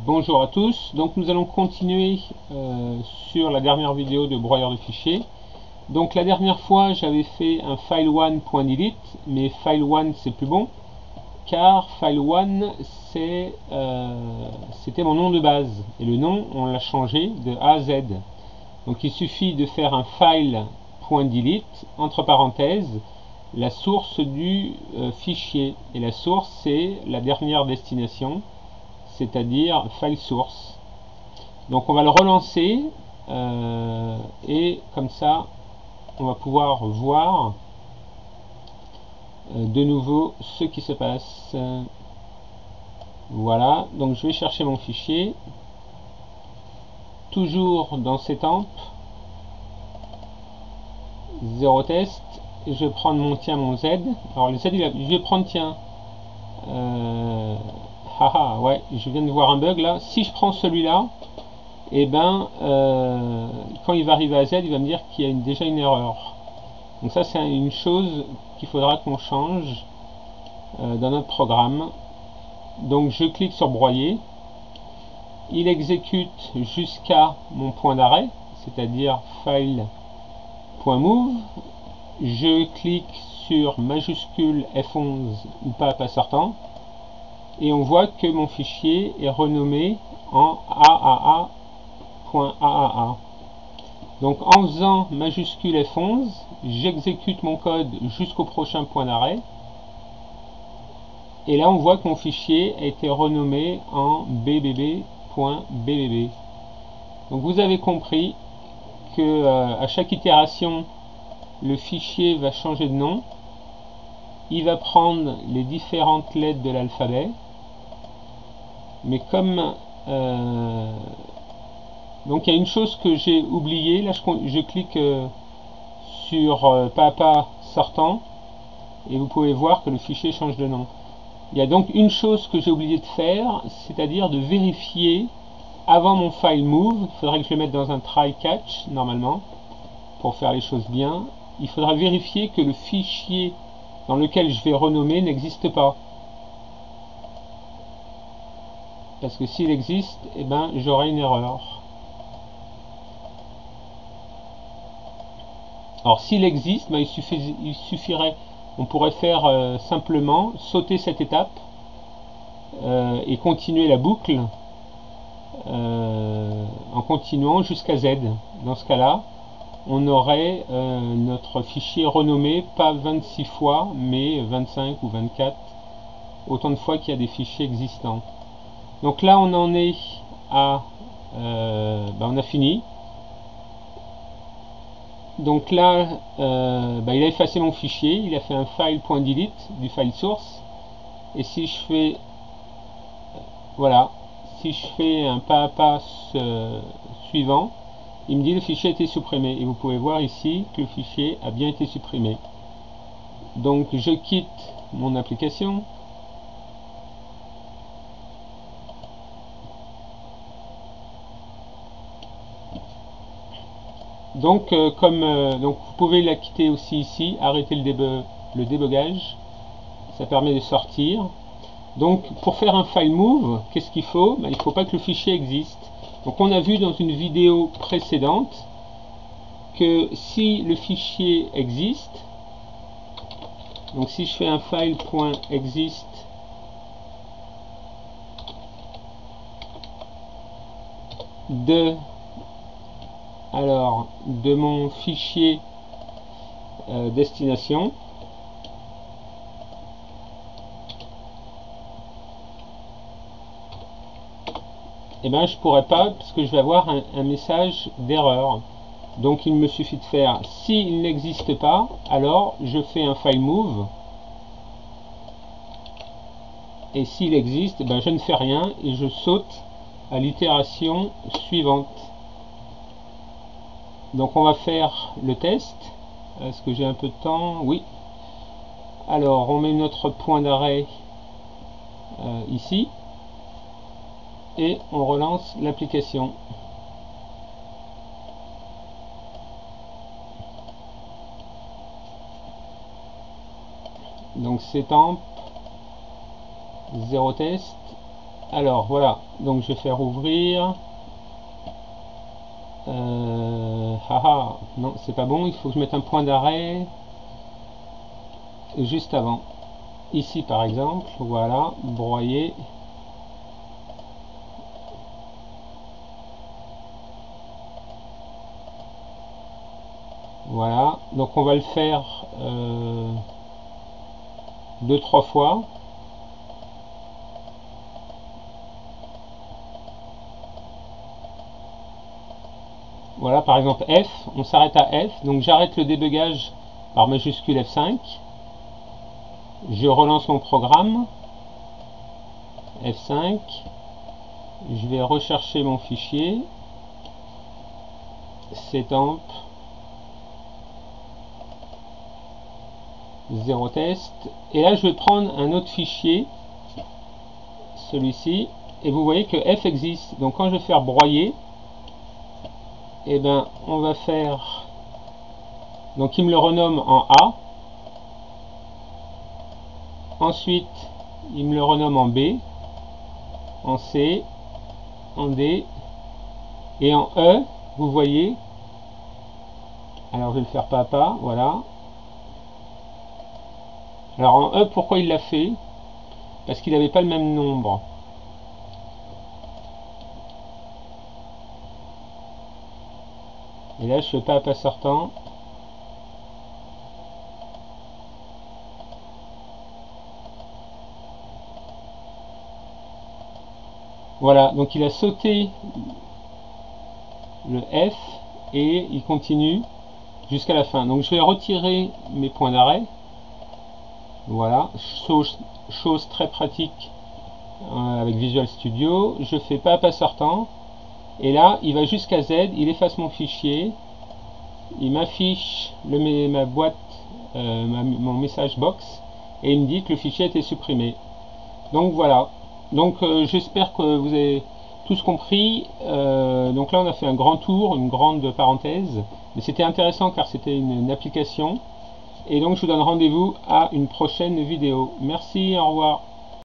Bonjour à tous, donc nous allons continuer sur la dernière vidéo de broyeur de fichiers. Donc la dernière fois j'avais fait un file1.delete, mais file1 c'est plus bon, car file1 c'était mon nom de base, et le nom on l'a changé de A à Z. Donc il suffit de faire un file.delete, entre parenthèses, la source du fichier, et la source c'est la dernière destination, c'est-à-dire file source. Donc on va le relancer et comme ça on va pouvoir voir de nouveau ce qui se passe. Voilà, donc je vais chercher mon fichier, toujours dans ces tempes, 0 test, et je vais prendre mon Z. Alors le Z, je vais prendre, tiens, haha, ouais, je viens de voir un bug là. Si je prends celui-là, et ben quand il va arriver à Z, il va me dire qu'il y a déjà une erreur. Donc ça c'est une chose qu'il faudra qu'on change dans notre programme. Donc je clique sur broyer, il exécute jusqu'à mon point d'arrêt, c'est-à-dire file.move. Je clique sur majuscule F11 ou pas sortant, et on voit que mon fichier est renommé en AAA.AAA. Donc en faisant majuscule F11, j'exécute mon code jusqu'au prochain point d'arrêt. Et là on voit que mon fichier a été renommé en bbb.bbb. Donc vous avez compris que à chaque itération, le fichier va changer de nom. Il va prendre les différentes lettres de l'alphabet. Mais comme donc il y a une chose que j'ai oubliée, là je clique sur pas sortant et vous pouvez voir que le fichier change de nom. Il y a donc une chose que j'ai oublié de faire, c'est-à-dire de vérifier avant mon file move. Il faudrait que je le mette dans un try catch normalement pour faire les choses bien. Il faudra vérifier que le fichier dans lequel je vais renommer n'existe pas. Parce que s'il existe, eh ben, j'aurai une erreur. Alors s'il existe, ben, il suffirait, on pourrait faire simplement sauter cette étape et continuer la boucle en continuant jusqu'à Z. Dans ce cas-là, on aurait notre fichier renommé pas 26 fois, mais 25 ou 24, autant de fois qu'il y a des fichiers existants. Donc là, on en est à... on a fini. Donc là, il a effacé mon fichier, il a fait un file.delete du file source. Et si je fais... Voilà, si je fais un pas à pas suivant, il me dit le fichier a été supprimé. Et vous pouvez voir ici que le fichier a bien été supprimé. Donc je quitte mon application. Donc donc vous pouvez la quitter aussi ici, arrêter le débogage. Ça permet de sortir. Donc pour faire un file move, qu'est-ce qu'il faut? Il ne faut pas que le fichier existe. Donc on a vu dans une vidéo précédente que si le fichier existe, donc si je fais un file.exist de mon fichier destination, et ben je pourrais pas, parce que je vais avoir un message d'erreur. Donc il me suffit de faire, s'il n'existe pas, alors je fais un file move, et s'il existe, ben je ne fais rien et je saute à l'itération suivante. Donc on va faire le test. Est-ce que j'ai un peu de temps? Oui. Alors on met notre point d'arrêt ici et on relance l'application. Donc c'est temp 0 test, Alors voilà, donc je vais faire ouvrir. Haha, non, c'est pas bon, il faut que je mette un point d'arrêt juste avant. Ici par exemple, voilà, broyer. Voilà, donc on va le faire 2-3 fois. Voilà, par exemple F, on s'arrête à F, donc j'arrête le débugage par majuscule F5. Je relance mon programme, F5. Je vais rechercher mon fichier, setemp 0 test, et là je vais prendre un autre fichier, celui-ci, et vous voyez que F existe. Donc quand je vais faire broyer, et ben on va faire, donc il me le renomme en A, ensuite il me le renomme en B, en C, en D, et en E, vous voyez, alors je vais le faire pas à pas, voilà. Alors en E, pourquoi il l'a fait? Parce qu'il n'avait pas le même nombre. Et là, je fais pas à pas sortant. Voilà, donc il a sauté le F et il continue jusqu'à la fin. Donc je vais retirer mes points d'arrêt. Voilà, chose très pratique avec Visual Studio. Je fais pas à pas sortant. Et là, il va jusqu'à Z, il efface mon fichier. Il m'affiche ma boîte, mon message box. Et il me dit que le fichier a été supprimé. Donc voilà. Donc j'espère que vous avez tous compris. Donc là on a fait un grand tour, une grande parenthèse, mais c'était intéressant car c'était une application. Et donc je vous donne rendez-vous à une prochaine vidéo. Merci, au revoir.